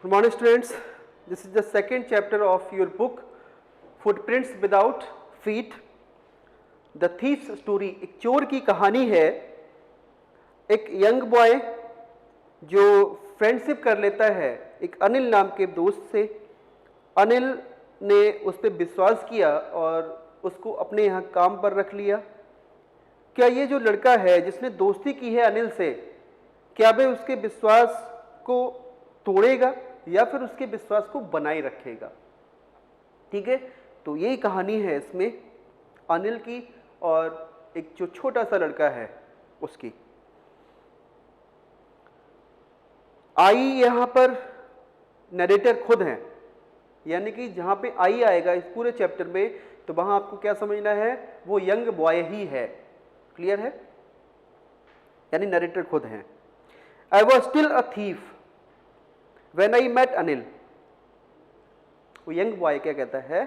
Good morning students, this is the second chapter of your book Footprints Without Feet. The Thief's Story. एक चोर की कहानी है। एक यंग बॉय जो फ्रेंडशिप कर लेता है एक अनिल नाम के दोस्त से। अनिल ने उस पर विश्वास किया और उसको अपने यहाँ काम पर रख लिया। क्या ये जो लड़का है जिसने दोस्ती की है अनिल से, क्या वह उसके विश्वास को तोड़ेगा या फिर उसके विश्वास को बनाए रखेगा? ठीक है, तो यही कहानी है इसमें अनिल की और एक जो छोटा सा लड़का है उसकी। आई यहां पर नरेटर खुद हैं, यानी कि जहां पे आई आएगा इस पूरे चैप्टर में तो वहां आपको क्या समझना है, वो यंग बॉय ही है। क्लियर है? यानी नरेटर खुद हैं। I was still a thief When I met Anil. वो यंग बॉय क्या कहता है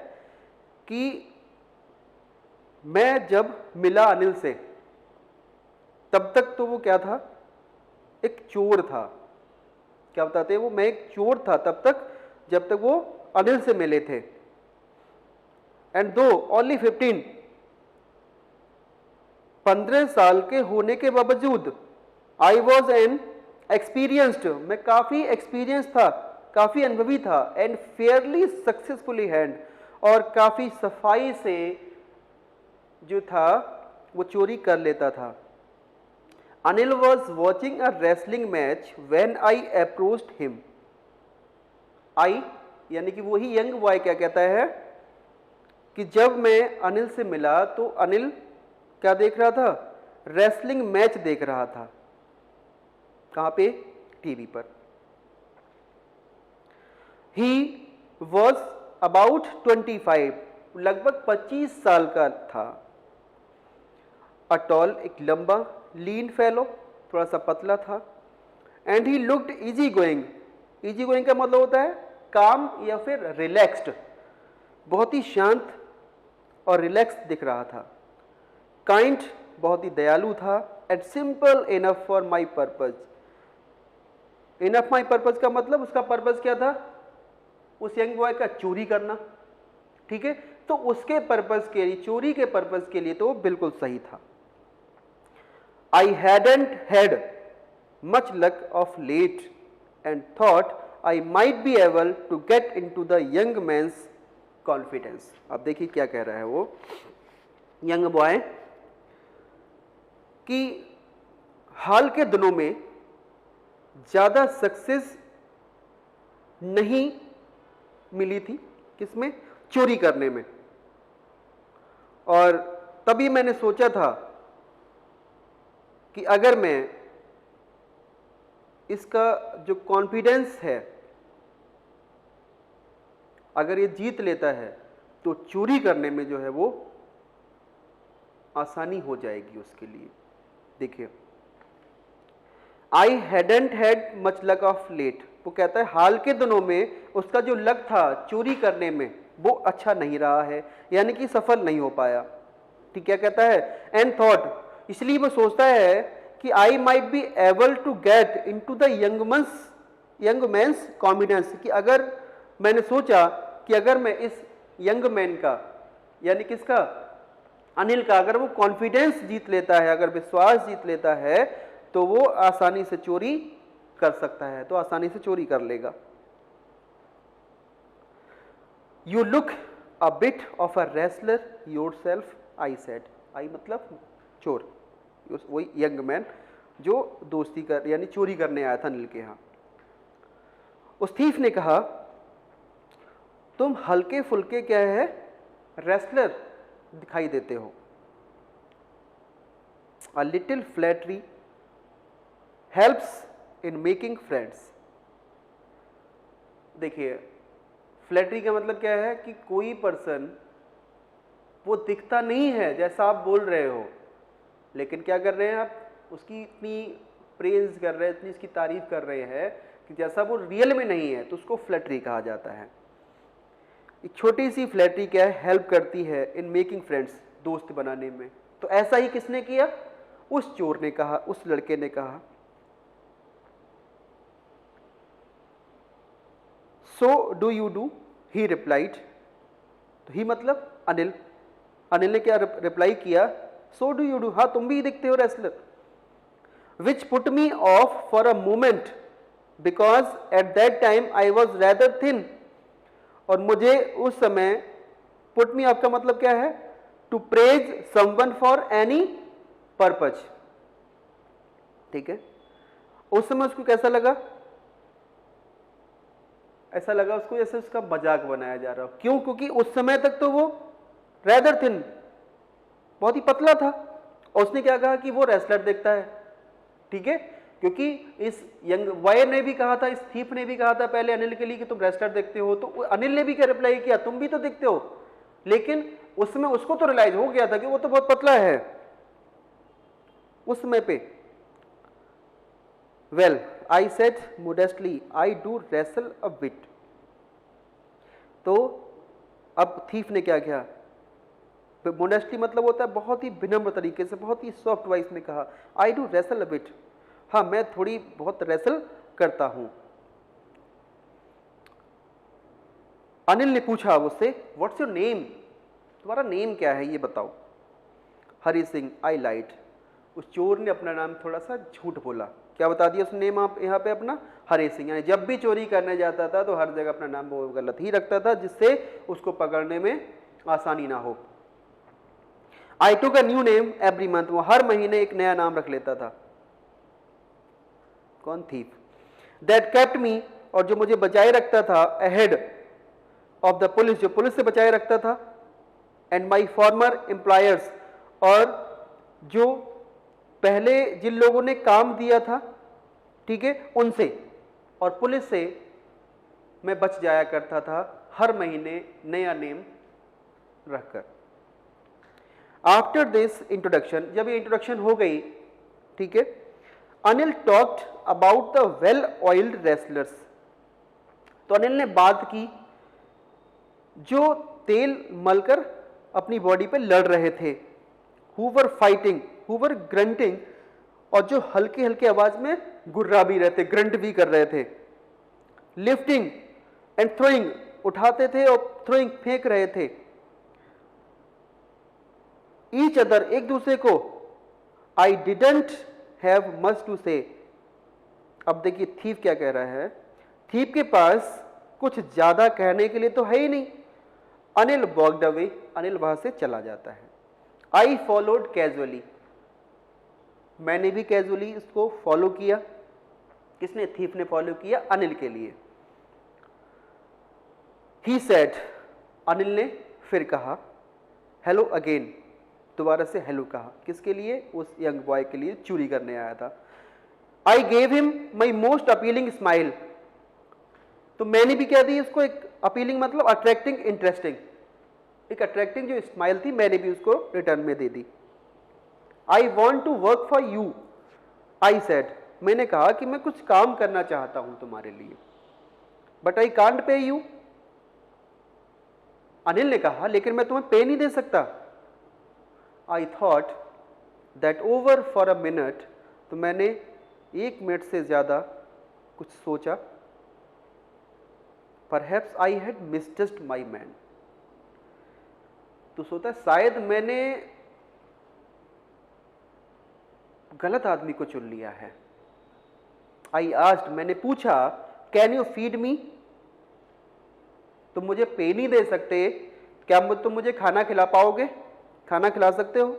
कि मैं जब मिला अनिल से तब तक तो वो क्या था, एक चोर था। क्या बताते हैं वो, मैं एक चोर था तब तक जब तक वो अनिल से मिले थे। एंड दो ओनली 15 साल के होने के बावजूद आई वॉज एन एक्सपीरियंस्ड, मैं काफी एक्सपीरियंस था, काफी अनुभवी था। एंड फेयरली सक्सेसफुली हैंड, और काफी सफाई से जो था वो चोरी कर लेता था। Anil was watching a wrestling match when I approached him. I यानी कि वही यंग बॉय क्या कहता है कि जब मैं अनिल से मिला तो अनिल क्या देख रहा था, रेसलिंग मैच देख रहा था। कहां पे? टीवी पर। ही वॉज अबाउट 25, लगभग 25 साल का था। अ टॉल, एक लंबा, लीन फेलो, थोड़ा सा पतला था। And he looked easy going. Easy going का मतलब होता है काम या फिर रिलैक्स्ड, बहुत ही शांत और रिलैक्स दिख रहा था। काइंड, बहुत ही दयालु था। And simple enough for my purpose. Enough my purpose का मतलब उसका पर्पज क्या था, उस यंग बॉय का चोरी करना। ठीक है, तो उसके पर्पज के लिए, चोरी के पर्पज के लिए तो बिल्कुल सही था। I hadn't had much luck of late and thought I might be able to get into the young man's confidence. अब देखिए क्या कह रहा है वो यंग बॉय कि हाल के दिनों में ज्यादा सक्सेस नहीं मिली थी, किसमें? चोरी करने में। और तभी मैंने सोचा था कि अगर मैं इसका जो कॉन्फिडेंस है अगर ये जीत लेता है तो चोरी करने में जो है वो आसानी हो जाएगी उसके लिए। देखिए, I hadn't had much luck of late, वो कहता है हाल के दिनों में उसका जो लक था चोरी करने में वो अच्छा नहीं रहा है, यानी कि सफल नहीं हो पाया। ठीक, क्या कहता है? एंड थॉट, इसलिए वो सोचता है कि I might be able to get into the young man's confidence, कि अगर मैंने सोचा कि अगर मैं इस यंग मैन का, यानी किसका, अनिल का, अगर वो कॉन्फिडेंस जीत लेता है, अगर विश्वास जीत लेता है तो वो आसानी से चोरी कर सकता है, तो आसानी से चोरी कर लेगा। You look a bit of a wrestler yourself, I said. I मतलब चोर, वही यंग मैन जो दोस्ती कर यानी चोरी करने आया था अनिल के यहां। उस थीफ ने कहा, तुम हल्के फुल्के क्या है, रेसलर दिखाई देते हो। A little flattery helps in making friends. देखिए, फ्लैटरी का मतलब क्या है कि कोई पर्सन वो दिखता नहीं है जैसा आप बोल रहे हो, लेकिन क्या कर रहे हैं आप, उसकी इतनी प्रेज कर रहे हैं, इतनी इसकी तारीफ कर रहे हैं कि जैसा वो रियल में नहीं है, तो उसको फ्लैटरी कहा जाता है। एक छोटी सी फ्लैटरी क्या है, हेल्प करती है इन मेकिंग फ्रेंड्स, दोस्त बनाने में। तो ऐसा ही किसने किया? उस चोर ने कहा, उस लड़के ने कहा। So do you do, he replied. तो ही मतलब अनिल। अनिल ने क्या रिप्लाई किया, सो डू यू डू, हाँ तुम भी दिखते हो wrestler. Which put me of for a moment because at that time I was rather thin. और मुझे उस समय, पुट मी ऑफ का मतलब क्या है, to praise someone for any purpose. ठीक है, उस समय उसको कैसा लगा, ऐसा लगा उसको जैसे उसका मजाक बनाया जा रहा हो। क्यों, क्योंकि उस समय तक तो वो रैदर थिन, बहुत ही पतला था, और उसने क्या कहा कि वो रेसलर दिखता है। ठीक है, क्योंकि इस यंग बॉय ने भी कहा था, इस थीफ ने भी कहा था पहले अनिल के लिए कि तुम रेसलर दिखते हो, तो अनिल ने भी क्या रिप्लाई किया, तुम भी तो दिखते हो। लेकिन उसमें उसको तो रियलाइज हो गया था कि वो तो बहुत पतला है उस समय पे। Well I said modestly I do wrestle a bit. तो अब थीफ ने क्या किया, मोडेस्टली मतलब होता है बहुत ही विनम्र तरीके से, बहुत ही सॉफ्ट वॉइस में कहा, आई डू रेसल अ बिट, हाँ मैं थोड़ी बहुत रेसल करता हूं। अनिल ने पूछा उससे, व्हाट्स योर नेम, तुम्हारा नेम क्या है ये बताओ। हरि सिंह, आई लाइट। उस चोर ने अपना नाम थोड़ा सा झूठ बोला। क्या बता दिया उसने नेम आप यहाँ पे अपना, हरि सिंह। यानी जब भी चोरी करने जाता था तो हर जगह अपना नाम वो गलत ही रखता था, जिससे उसको पकड़ने में आसानी ना हो। I took a new name every month, वो हर महीने एक नया नाम रख लेता था। कौन, थीफ। दैट केप्ट मी, और जो मुझे बचाए रखता था, अहेड ऑफ द पुलिस, जो पुलिस से बचाए रखता था, एंड माई फॉर्मर एम्प्लॉयर्स, और जो पहले जिन लोगों ने काम दिया था, ठीक है, उनसे और पुलिस से मैं बच जाया करता था हर महीने नया नेम रखकर। आफ्टर दिस इंट्रोडक्शन, जब ये इंट्रोडक्शन हो गई, ठीक है, Anil talked about the well oiled wrestlers. तो अनिल ने बात की जो तेल मलकर अपनी बॉडी पे लड़ रहे थे, who were fighting, who were grunting, और जो हल्के हल्के आवाज में गुर्रा भी रहते, ग्रंट भी कर रहे थे, लिफ्टिंग एंड थ्रोइंग, उठाते थे और थ्रोइंग, फेंक रहे थे, ईच अदर, एक दूसरे को। I didn't have much to say. अब देखिए थीफ क्या कह रहा है, थीफ के पास कुछ ज्यादा कहने के लिए तो है ही नहीं। अनिल वॉकड अवे, अनिल वहां से चला जाता है। आई फॉलोड कैजुअली, मैंने भी कैजुअली इसको फॉलो किया। किसने, थीफ ने फॉलो किया अनिल के लिए। ही सेड, अनिल ने फिर कहा, हेलो अगेन, दोबारा से हेलो कहा। किसके लिए, उस यंग बॉय के लिए, चोरी करने आया था। I gave him my most appealing smile, तो मैंने भी क्या दी उसको, एक अपीलिंग मतलब अट्रैक्टिंग, इंटरेस्टिंग, एक अट्रैक्टिंग जो स्माइल थी, मैंने भी उसको रिटर्न में दे दी। I want to work for you, I said, मैंने कहा कि मैं कुछ काम करना चाहता हूं तुम्हारे लिए, but I can't pay you. Anil ने कहा लेकिन मैं तुम्हें पे नहीं दे सकता। I thought that over for a minute, तो मैंने 1 मिनट से ज्यादा कुछ सोचा। Perhaps I had misjudged my man, तो सोचा शायद मैंने गलत आदमी को चुन लिया है। आई आस्क्ड, मैंने पूछा, कैन यू फीड मी, तुम मुझे पे नहीं दे सकते, क्या तुम मुझे खाना खिला पाओगे, खाना खिला सकते हो।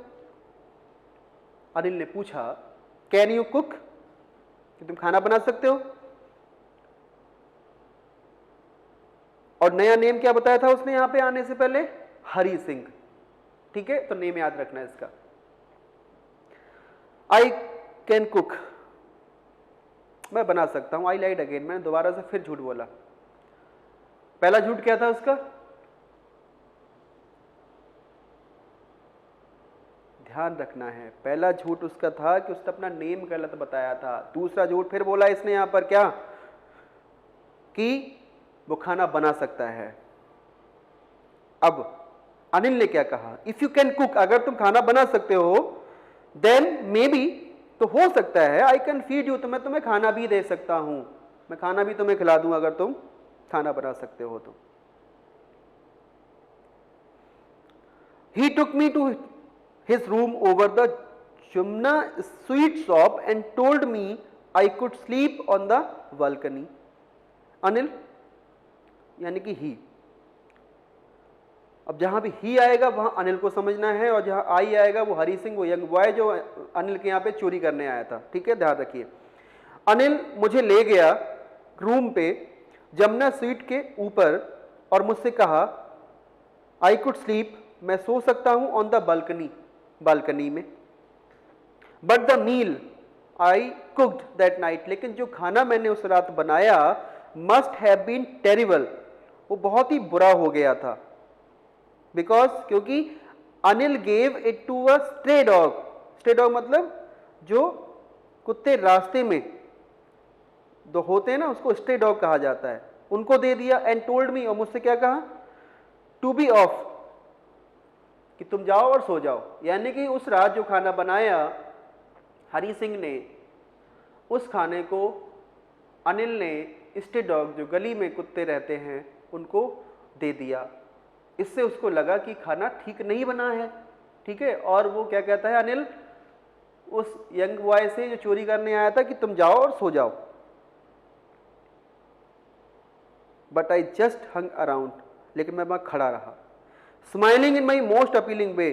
अनिल ने पूछा, कैन यू कुक, कि तुम खाना बना सकते हो। और नया नेम क्या बताया था उसने यहां पे आने से पहले, हरि सिंह। ठीक है, तो नेम याद रखना है इसका। आई कैन कुक, मैं बना सकता हूं। आई लाइड अगेन, मैंने दोबारा से फिर झूठ बोला। पहला झूठ क्या था उसका, ध्यान रखना है, पहला झूठ उसका था कि उसने अपना नेम गलत बताया था। दूसरा झूठ फिर बोला इसने यहां पर क्या, कि वो खाना बना सकता है। अब अनिल ने क्या कहा, इफ यू कैन कुक, अगर तुम खाना बना सकते हो, देन मे बी, तो हो सकता है, आई कैन फीड यू, तो मैं तुम्हें खाना भी दे सकता हूं, मैं खाना भी तुम्हें खिला दूं अगर तुम खाना बना सकते हो तो। He took me to his room over the Jumna sweet shop and told me I could sleep on the balcony. Anil यानी कि ही, अब जहां भी ही आएगा वहां अनिल को समझना है, और जहां आई आएगा वो हरी सिंह, वो यंग बॉय जो अनिल के यहां पे चोरी करने आया था। ठीक है, ध्यान रखिए। अनिल मुझे ले गया रूम पे जमुना स्वीट के ऊपर और मुझसे कहा आई कुड स्लीप, मैं सो सकता हूं ऑन द बालकनी, बालकनी में। But the meal I cooked that night, लेकिन जो खाना मैंने उस रात बनाया मस्ट हैव बीन टेरिबल, वो बहुत ही बुरा हो गया था। बिकॉज क्योंकि Anil gave it to a stray dog, stray dog मतलब जो कुत्ते रास्ते में जो होते हैं ना, उसको स्ट्रे डॉग कहा जाता है, उनको दे दिया। एंड टोल्ड मी, और मुझसे क्या कहा, टू बी ऑफ, कि तुम जाओ और सो जाओ। यानी कि उस रात जो खाना बनाया हरी सिंह ने, उस खाने को अनिल ने स्ट्रे डॉग जो गली में कुत्ते रहते हैं उनको दे दिया। इससे उसको लगा कि खाना ठीक नहीं बना है। ठीक है, और वो क्या कहता है अनिल उस यंग बॉय से जो चोरी करने आया था कि तुम जाओ और सो जाओ। But I just hung around, लेकिन मैं वहां खड़ा रहा, smiling in my most appealing way,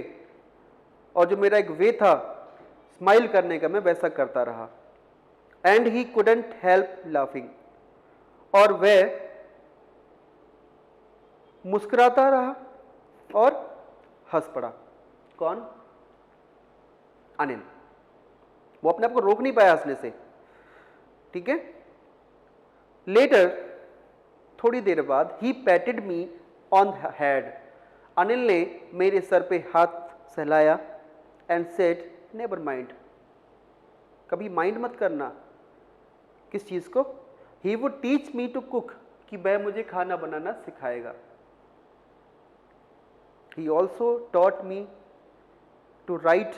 और जो मेरा एक वे था स्माइल करने का, मैं वैसा करता रहा। And he couldn't help laughing, और वह मुस्कुराता रहा और हंस पड़ा। कौन? अनिल। वो अपने आप को रोक नहीं पाया हंसने से। ठीक है, लेटर, थोड़ी देर बाद, he patted me on the head, Anil ने मेरे सर पे हाथ सहलाया एंड सेड नेवर माइंड, कभी माइंड मत करना। किस चीज को? He would teach me to cook, कि वह मुझे खाना बनाना सिखाएगा। He also taught me to write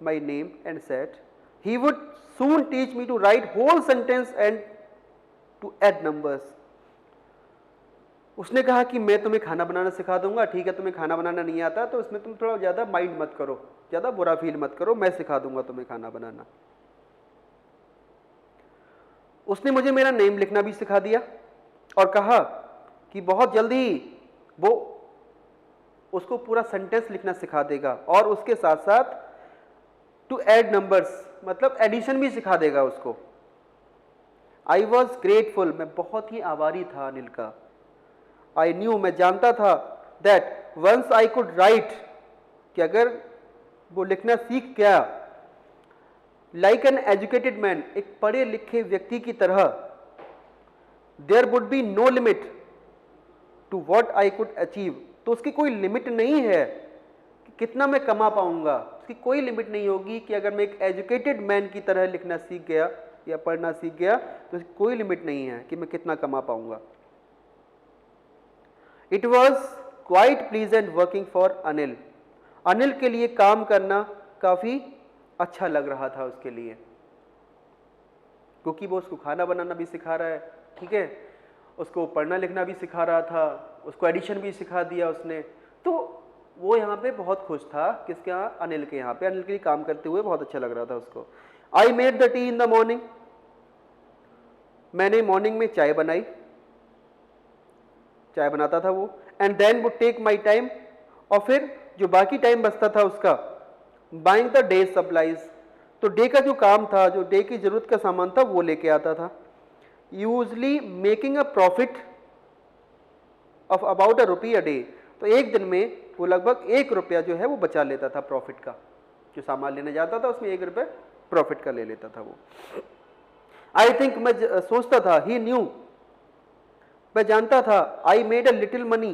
my name and said he would soon teach me to write whole sentence and to add numbers. उसने कहा कि मैं तुम्हें खाना बनाना सिखा दूंगा। ठीक है, तुम्हें खाना बनाना नहीं आता तो इसमें तुम थोड़ा ज़्यादा माइंड मत करो, ज़्यादा बुरा फील मत करो, मैं सिखा दूंगा तुम्हें खाना बनाना। उसने मुझे मेरा नेम लिखना भी सिखा दिया और कहा कि बहुत जल्दी वो उसको पूरा सेंटेंस लिखना सिखा देगा, और उसके साथ साथ टू ऐड नंबर्स मतलब एडिशन भी सिखा देगा उसको। आई वॉज ग्रेटफुल, मैं बहुत ही आभारी था अनिल का। आई न्यू, मैं जानता था, that once I could write, कि अगर वो लिखना सीख गया, लाइक एन एजुकेटेड मैन, एक पढ़े लिखे व्यक्ति की तरह, there would be no limit to what I could achieve, तो उसकी कोई लिमिट नहीं है कि कितना मैं कमा पाऊंगा, उसकी कोई लिमिट नहीं होगी कि अगर मैं एक एजुकेटेड मैन की तरह लिखना सीख गया या पढ़ना सीख गया तो उसकी कोई लिमिट नहीं है कि मैं कितना कमा पाऊंगा। It was quite pleasant working for Anil, Anil के लिए काम करना काफ़ी अच्छा लग रहा था उसके लिए, क्योंकि वो उसको खाना बनाना भी सिखा रहा है। ठीक है, उसको पढ़ना लिखना भी सिखा रहा था, उसको एडिशन भी सिखा दिया उसने, तो वो यहाँ पे बहुत खुश था। किसके यहाँ? अनिल के यहाँ पे। अनिल के लिए काम करते हुए बहुत अच्छा लग रहा था उसको। I made the tea in the morning, मैंने मॉर्निंग में चाय बनाई, चाय बनाता था वो। And then would take my time, और फिर जो बाकी टाइम बचता था उसका, बाइंग द डे सप्लाईज, तो डे का जो काम था, जो डे की जरूरत का सामान था वो लेके आता था। Usually making a profit of about ₹1 a day, तो एक दिन में वो लगभग ₹1 जो है वो बचा लेता था प्रॉफिट का। जो सामान लेने जाता था उसमें ₹1 प्रॉफिट का ले लेता था वो। आई थिंक, मैं सोचता था, ही न्यू, मैं जानता था, I made a little money,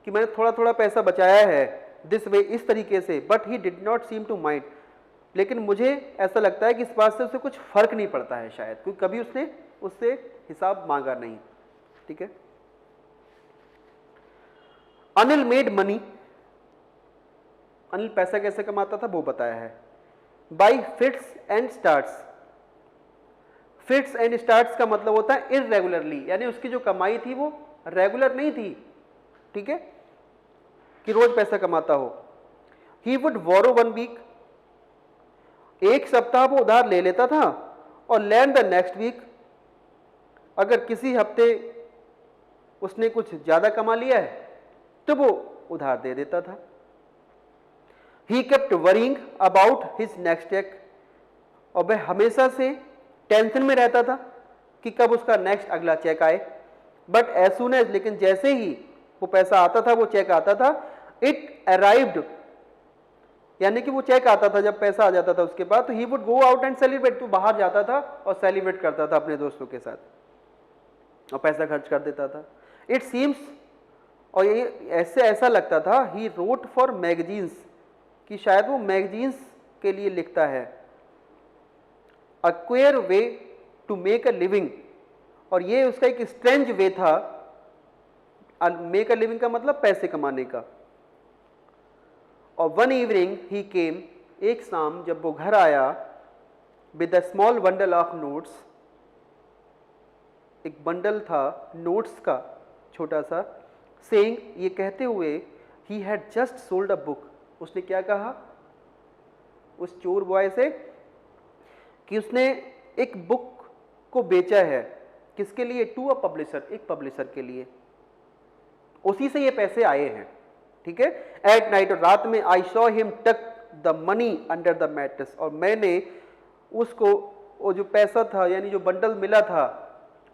कि मैंने थोड़ा थोड़ा पैसा बचाया है, दिस वे, इस तरीके से। But he did not seem to mind, लेकिन मुझे ऐसा लगता है कि इस बात से उसे कुछ फर्क नहीं पड़ता है शायद, क्योंकि कभी उसने उससे हिसाब मांगा नहीं। ठीक है, अनिल मेड मनी, अनिल पैसा कैसे कमाता था वो बताया है, by fits and starts. Fits and starts का मतलब होता है इररेगुलरली, यानी उसकी जो कमाई थी वो रेगुलर नहीं थी, ठीक है, कि रोज पैसा कमाता हो। ही वुड बोरो 1 वीक, एक सप्ताह वो उधार ले लेता था और लैंड द नेक्स्ट वीक, अगर किसी हफ्ते उसने कुछ ज्यादा कमा लिया है तो वो उधार दे देता था। He kept worrying about his next cheque, और वह हमेशा से टेंशन में रहता था कि कब उसका नेक्स्ट अगला चेक आए। बट एज सुन एज, लेकिन जैसे ही वो पैसा आता था, वो चेक आता था, इट अराइव्ड, यानी कि वो चेक आता था, जब पैसा आ जाता था उसके बाद, तो he would go out and celebrate, तो बाहर जाता था और सेलिब्रेट करता था अपने दोस्तों के साथ और पैसा खर्च कर देता था। इट सीम्स, और ये ऐसा लगता था, ही रोट फॉर मैगजीन्स, कि शायद वो मैगजीन्स के लिए लिखता है। A queer way to make a living, और ये उसका एक स्ट्रेंज वे था, मेक अ लिविंग का मतलब पैसे कमाने का। और वन इवनिंग ही केम, एक शाम जब वो घर आया, with a small bundle of notes, एक बंडल था नोट्स का छोटा सा, सेइंग, ये कहते हुए, he had just sold a book, उसने क्या कहा उस चोर बॉय से, कि उसने एक बुक को बेचा है, किसके लिए, टू अ पब्लिशर, एक पब्लिशर के लिए, उसी से ये पैसे आए हैं, ठीक है। एट नाइट, और रात में, आई सॉ हिम टक the money under the mattress, और मैंने उसको, वो जो पैसा था यानी जो बंडल मिला था,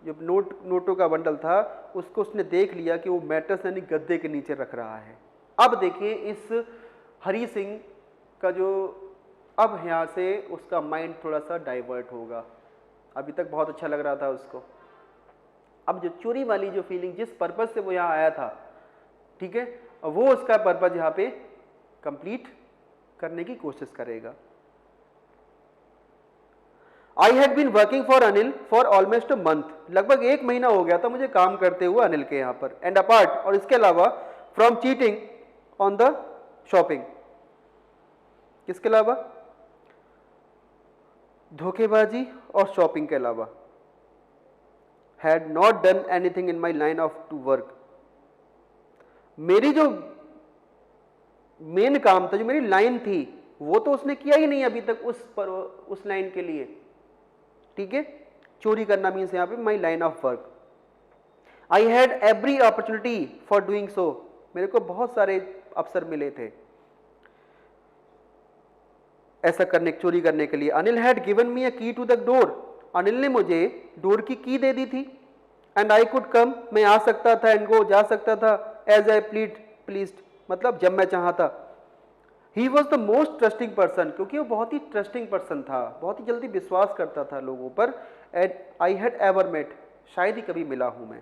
जो नोटों का बंडल था, उसको उसने देख लिया कि वो मैट्रेस यानी गद्दे के नीचे रख रहा है। अब देखिए इस हरी सिंह का जो, अब यहाँ से उसका माइंड थोड़ा सा डाइवर्ट होगा, अभी तक बहुत अच्छा लग रहा था उसको, अब जो चोरी वाली जो फीलिंग, जिस पर्पज से वो यहाँ आया था, ठीक है, वो उसका पर्पज यहाँ पे कंप्लीट करने की कोशिश करेगा। I had been working for Anil for almost a month, लगभग 1 महीना हो गया था मुझे काम करते हुए अनिल के यहाँ पर। एंड अपार्ट, और इसके अलावा, from cheating on the shopping, किसके अलावा, धोखेबाजी और शॉपिंग के अलावा, had not done anything in my line of to work, मेरी जो मेन काम था, जो मेरी लाइन थी, वो तो उसने किया ही नहीं अभी तक उस लाइन के लिए, ठीक है। चोरी करना मीन्स यहां पे माई line of work. I had every opportunity for doing so, मेरे को बहुत सारे अवसर मिले थे ऐसा करने, चोरी करने के लिए। अनिल हैड गिवन मी अ की टू द डोर, अनिल ने मुझे डोर की की दे दी थी। एंड आई कुड कम, मैं आ सकता था, एंड गो, जा सकता था, एज आई प्लीज्ड, मतलब जब मैं चाहता। He was the most trusting person, क्योंकि वो बहुत ही ट्रस्टिंग पर्सन था, बहुत ही जल्दी विश्वास करता था लोगों पर। And I had ever met, शायद ही कभी मिला हूं मैं।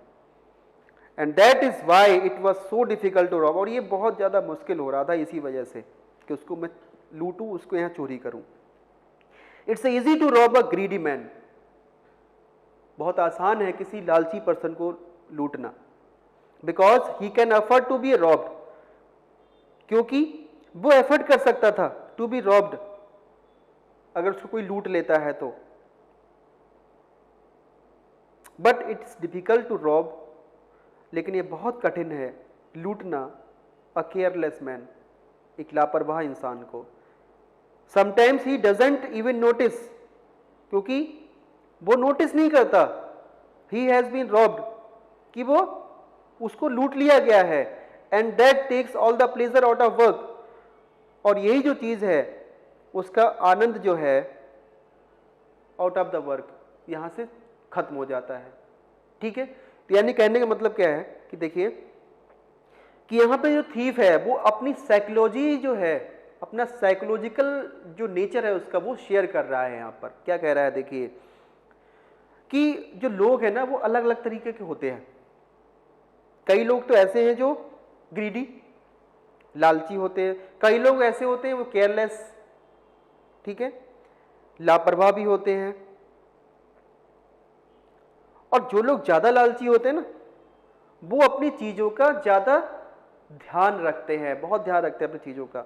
And that is why it was so difficult to rob, और ये बहुत ज्यादा मुश्किल हो रहा था इसी वजह से कि उसको मैं लूटूं, उसको यहां चोरी करूं। It's easy to rob a greedy man, बहुत आसान है किसी लालची पर्सन को लूटना। Because he can afford to be robbed, क्योंकि वो एफर्ट कर सकता था टू बी रॉब्ड, अगर उसको कोई लूट लेता है तो। But it's difficult to rob, लेकिन ये बहुत कठिन है लूटना अ केयरलेस मैन, एक लापरवाह इंसान को। Sometimes he doesn't even notice, क्योंकि वो नोटिस नहीं करता ही हैज बीन रॉब्ड, कि वो उसको लूट लिया गया है। And that takes all the pleasure out of work, और यही जो चीज है उसका आनंद जो है आउट ऑफ द वर्क, यहां से खत्म हो जाता है, ठीक है। तो यानी कहने का मतलब क्या है कि देखिए कि यहां पे जो थीफ है वो अपनी साइकोलॉजी जो है, अपना साइकोलॉजिकल जो नेचर है उसका वो शेयर कर रहा है। यहां पर क्या कह रहा है, देखिए कि जो लोग हैं ना वो अलग अलग तरीके के होते हैं। कई लोग तो ऐसे हैं जो ग्रीडी, लालची होते हैं, कई लोग ऐसे होते हैं वो केयरलेस, ठीक है, लापरवाह भी होते हैं। और जो लोग ज्यादा लालची होते हैं ना, वो अपनी चीजों का ज्यादा ध्यान रखते हैं, बहुत ध्यान रखते हैं अपनी चीजों का।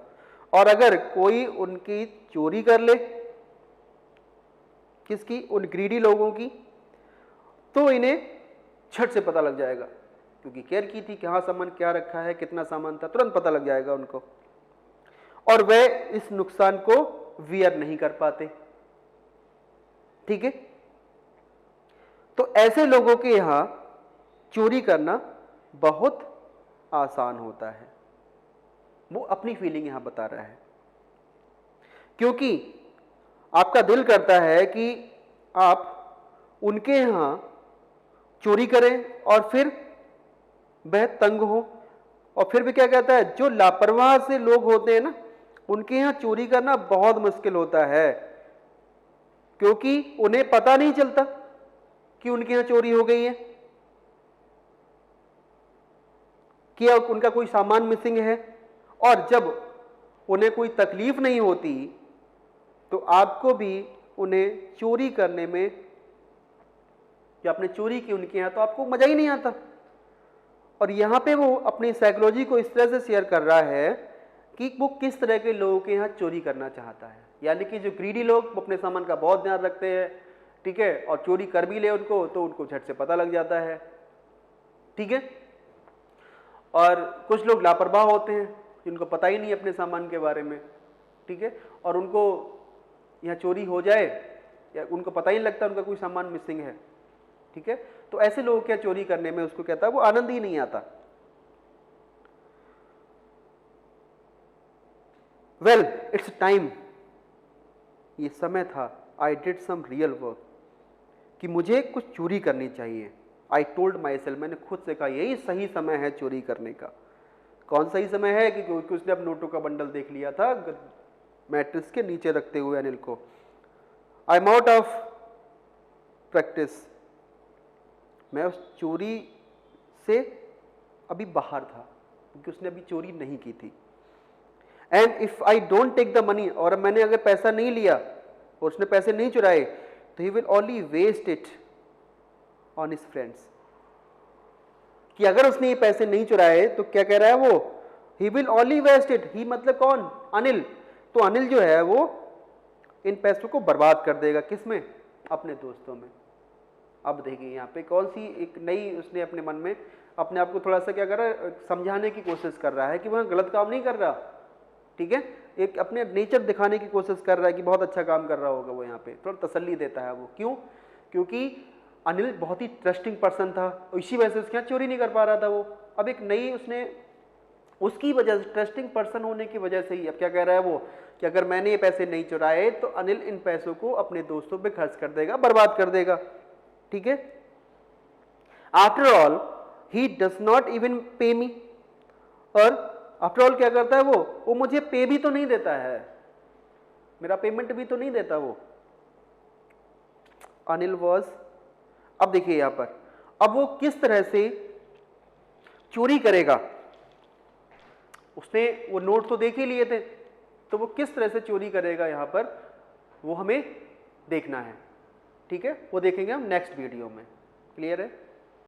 और अगर कोई उनकी चोरी कर ले, किसकी, उन ग्रीडी लोगों की, तो इन्हें झट से पता लग जाएगा, क्योंकि केयर की थी कि हाँ सामान क्या रखा है, कितना सामान था, तुरंत पता लग जाएगा उनको, और वे इस नुकसान को वियर नहीं कर पाते। ठीक है, तो ऐसे लोगों के यहां चोरी करना बहुत आसान होता है। वो अपनी फीलिंग यहां बता रहा है, क्योंकि आपका दिल करता है कि आप उनके यहां चोरी करें और फिर वह तंग हो। और फिर भी क्या कहता है, जो लापरवाह से लोग होते हैं ना, उनके यहां चोरी करना बहुत मुश्किल होता है, क्योंकि उन्हें पता नहीं चलता कि उनके यहां चोरी हो गई है, कि उनका कोई सामान मिसिंग है। और जब उन्हें कोई तकलीफ नहीं होती तो आपको भी उन्हें चोरी करने में, जो आपने चोरी की उनके यहां, तो आपको मजा ही नहीं आता। और यहां पे वो अपनी साइकोलॉजी को इस तरह से शेयर कर रहा है कि वो किस तरह के लोगों के यहां चोरी करना चाहता है। यानी कि जो ग्रीडी लोग, वो अपने सामान का बहुत ध्यान रखते हैं, ठीक है, और चोरी कर भी ले उनको तो उनको झट से पता लग जाता है। ठीक है, और कुछ लोग लापरवाह होते हैं जिनको पता ही नहीं अपने सामान के बारे में। ठीक है, और उनको यहाँ चोरी हो जाए या उनको पता ही नहीं लगता उनका कोई सामान मिसिंग है। ठीक है, तो ऐसे लोगों क्या चोरी करने में, उसको कहता है, वो आनंद ही नहीं आता। वेल इट्स टाइम, ये समय था, I did some real work, कि मुझे कुछ चोरी करनी चाहिए। आई टोल्ड माई सेल्फ, मैंने खुद से कहा यही सही समय है चोरी करने का। कौन सही समय है? क्योंकि उसने अब नोटों का बंडल देख लिया था मैट्रिक्स के नीचे रखते हुए अनिल को। I am out of practice, मैं उस चोरी से अभी बाहर था, क्योंकि उसने अभी चोरी नहीं की थी। And if I don't take the money, और मैंने अगर पैसा नहीं लिया और उसने पैसे नहीं चुराए, तो he will only waste it on his friends, कि अगर उसने ये पैसे नहीं चुराए तो क्या कह रहा है वो, he will only waste it, he मतलब कौन? अनिल। तो अनिल जो है वो इन पैसों को बर्बाद कर देगा, किसमें? अपने दोस्तों में। अब देखिए यहाँ पे कौन सी एक नई, उसने अपने मन में अपने आप को थोड़ा सा क्या कर रहा है, समझाने की कोशिश कर रहा है कि वह गलत काम नहीं कर रहा। ठीक है, एक अपने नेचर दिखाने की कोशिश कर रहा है कि बहुत अच्छा काम कर रहा होगा वो, यहाँ पे थोड़ा तसल्ली देता है वो। क्यों? क्योंकि अनिल बहुत ही ट्रस्टिंग पर्सन था, इसी वजह से उसके यहाँ चोरी नहीं कर पा रहा था वो। अब एक नई, उसने उसकी वजह से, ट्रस्टिंग पर्सन होने की वजह से ही अब क्या कह रहा है वो, कि अगर मैंने ये पैसे नहीं चुराए तो अनिल इन पैसों को अपने दोस्तों पे खर्च कर देगा, बर्बाद कर देगा। ठीक है, after all he does not even पे मी, और आफ्टर ऑल क्या करता है वो मुझे पे भी तो नहीं देता है, मेरा पेमेंट भी तो नहीं देता वो। अनिल वॉज, अब देखिए यहां पर, अब वो किस तरह से चोरी करेगा। उसने वो नोट तो देख ही लिए थे, तो वो किस तरह से चोरी करेगा यहां पर, वो हमें देखना है। ठीक है, वो देखेंगे हम नेक्स्ट वीडियो में। क्लियर है?